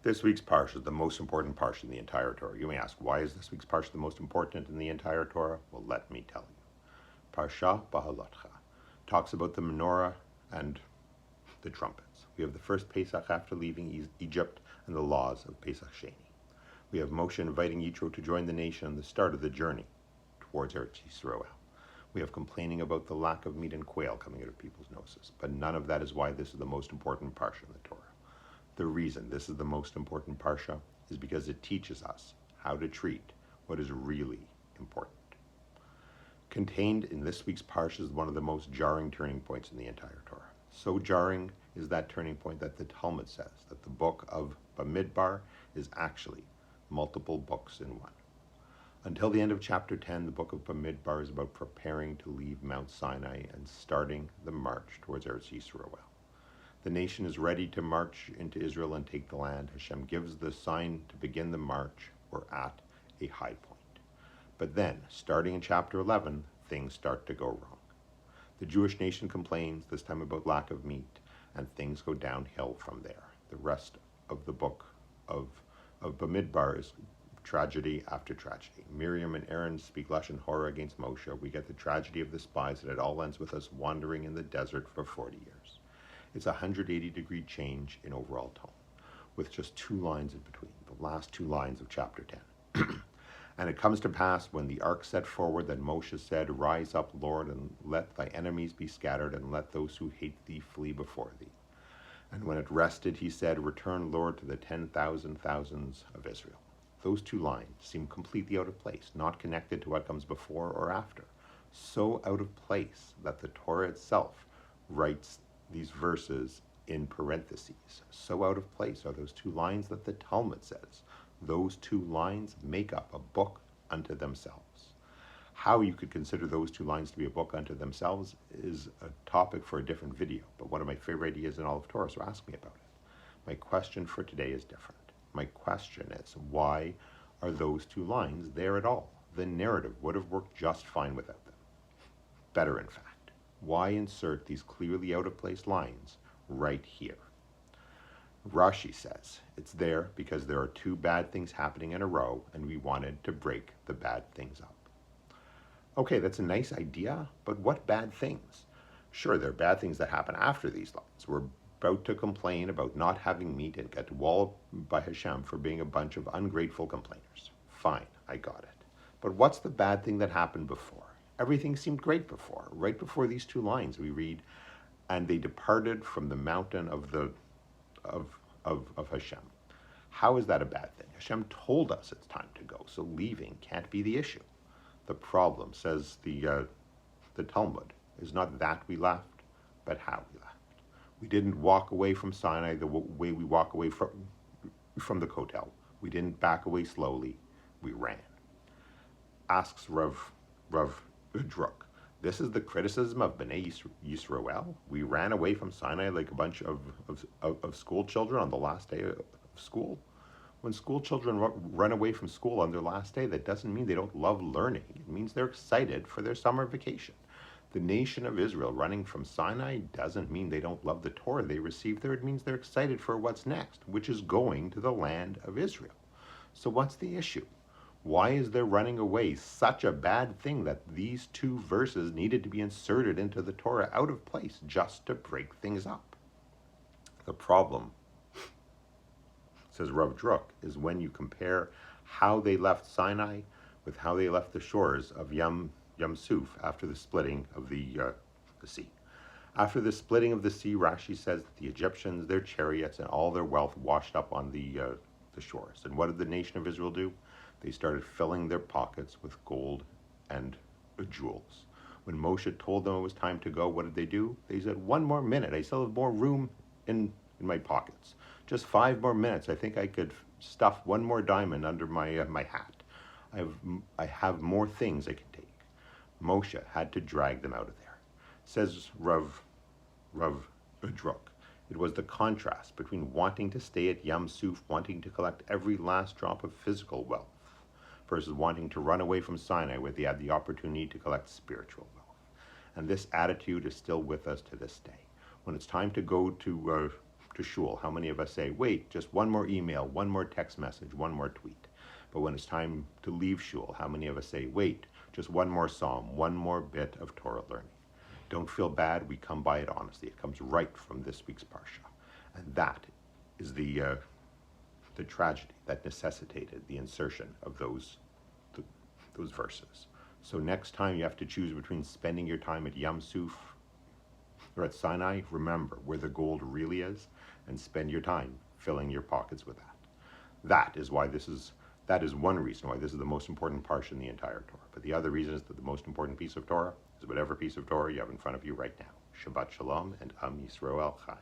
This week's parsha is the most important parsha in the entire Torah. You may ask, why is this week's parsha the most important in the entire Torah? Well, let me tell you. Parashah Bahalotcha talks about the menorah and the trumpets. We have the first Pesach after leaving Egypt and the laws of Pesach Sheni. We have Moshe inviting Yitro to join the nation and the start of the journey towards Eretz Yisrael. We have complaining about the lack of meat and quail coming out of people's noses, but none of that is why this is the most important parsha in the Torah. The reason this is the most important parsha is because it teaches us how to treat what is really important. Contained in this week's parsha is one of the most jarring turning points in the entire Torah. So jarring is that turning point that the Talmud says that the book of Bamidbar is actually multiple books in one. Until the end of chapter 10, the book of Bamidbar is about preparing to leave Mount Sinai and starting the march towards Eretz Yisrael. The nation is ready to march into Israel and take the land. Hashem gives the sign to begin the march. We're at a high point. But then, starting in chapter 11, things start to go wrong. The Jewish nation complains, this time about lack of meat, and things go downhill from there. The rest of the book of Bamidbar is tragedy after tragedy. Miriam and Aaron speak Lashon Hora against Moshe. We get the tragedy of the spies, and it all ends with us wandering in the desert for 40 years. It's a 180-degree change in overall tone, with just 2 lines in between, the last 2 lines of chapter 10. And it comes to pass when the ark set forward that Moshe said, "Rise up, Lord, and let thy enemies be scattered, and let those who hate thee flee before thee." And when it rested, he said, "Return, Lord, to the 10,000 thousands of Israel." Those 2 lines seem completely out of place, not connected to what comes before or after. So out of place that the Torah itself writes these verses in parentheses. So out of place are those 2 lines that the Talmud says. Those 2 lines make up a book unto themselves. How you could consider those 2 lines to be a book unto themselves is a topic for a different video, but one of my favorite ideas in all of Torah, so ask me about it. My question for today is different. My question is, why are those 2 lines there at all? The narrative would have worked just fine without them. Better, in fact, why insert these clearly out of place lines right here? Rashi says, it's there because there are 2 bad things happening in a row, and we wanted to break the bad things up. Okay, that's a nice idea, but what bad things? Sure, there are bad things that happen after these lines. We're about to complain about not having meat and get walloped by Hashem for being a bunch of ungrateful complainers. Fine, I got it. But what's the bad thing that happened before? Everything seemed great before. Right before these 2 lines, we read, "And they departed from the mountain of Hashem." How is that a bad thing? Hashem told us it's time to go, so leaving can't be the issue. The problem, says the Talmud, is not that we left, but how we left. We didn't walk away from Sinai the way we walk away from the Kotel. We didn't back away slowly. We ran. Asks Rav Druk. This is the criticism of Bnei Yisrael? We ran away from Sinai like a bunch of school children on the last day of school? When school children run away from school on their last day, that doesn't mean they don't love learning. It means they're excited for their summer vacation. The nation of Israel running from Sinai doesn't mean they don't love the Torah they received there. It means they're excited for what's next, which is going to the land of Israel. So what's the issue? Why is their running away such a bad thing that these 2 verses needed to be inserted into the Torah out of place just to break things up? The problem, says Rav Druk, is when you compare how they left Sinai with how they left the shores of Yam Suf after the splitting of the sea. After the splitting of the sea, Rashi says that the Egyptians, their chariots, and all their wealth washed up on the shores. And what did the nation of Israel do? They started filling their pockets with gold and jewels. When Moshe told them it was time to go, what did they do? They said, 1 more minute. I still have more room in my pockets. Just 5 more minutes. I think I could stuff 1 more diamond under my hat. I have more things I can take. Moshe had to drag them out of there. Says Rav Druk. It was the contrast between wanting to stay at Yam Suf, wanting to collect every last drop of physical wealth, versus wanting to run away from Sinai where they had the opportunity to collect spiritual wealth. And this attitude is still with us to this day. When it's time to go to to shul, how many of us say, wait, just one more email, one more text message, one more tweet? But when it's time to leave shul, how many of us say, wait, just one more psalm, one more bit of Torah learning? Don't feel bad, we come by it honestly. It comes right from this week's parsha. And that is the tragedy that necessitated the insertion of those verses. So next time you have to choose between spending your time at Yam Suf or at Sinai, remember where the gold really is, and spend your time filling your pockets with that. That is one reason why this is the most important parsha in the entire Torah. But the other reason is that the most important piece of Torah is whatever piece of Torah you have in front of you right now. Shabbat Shalom and Am Yisrael Chai.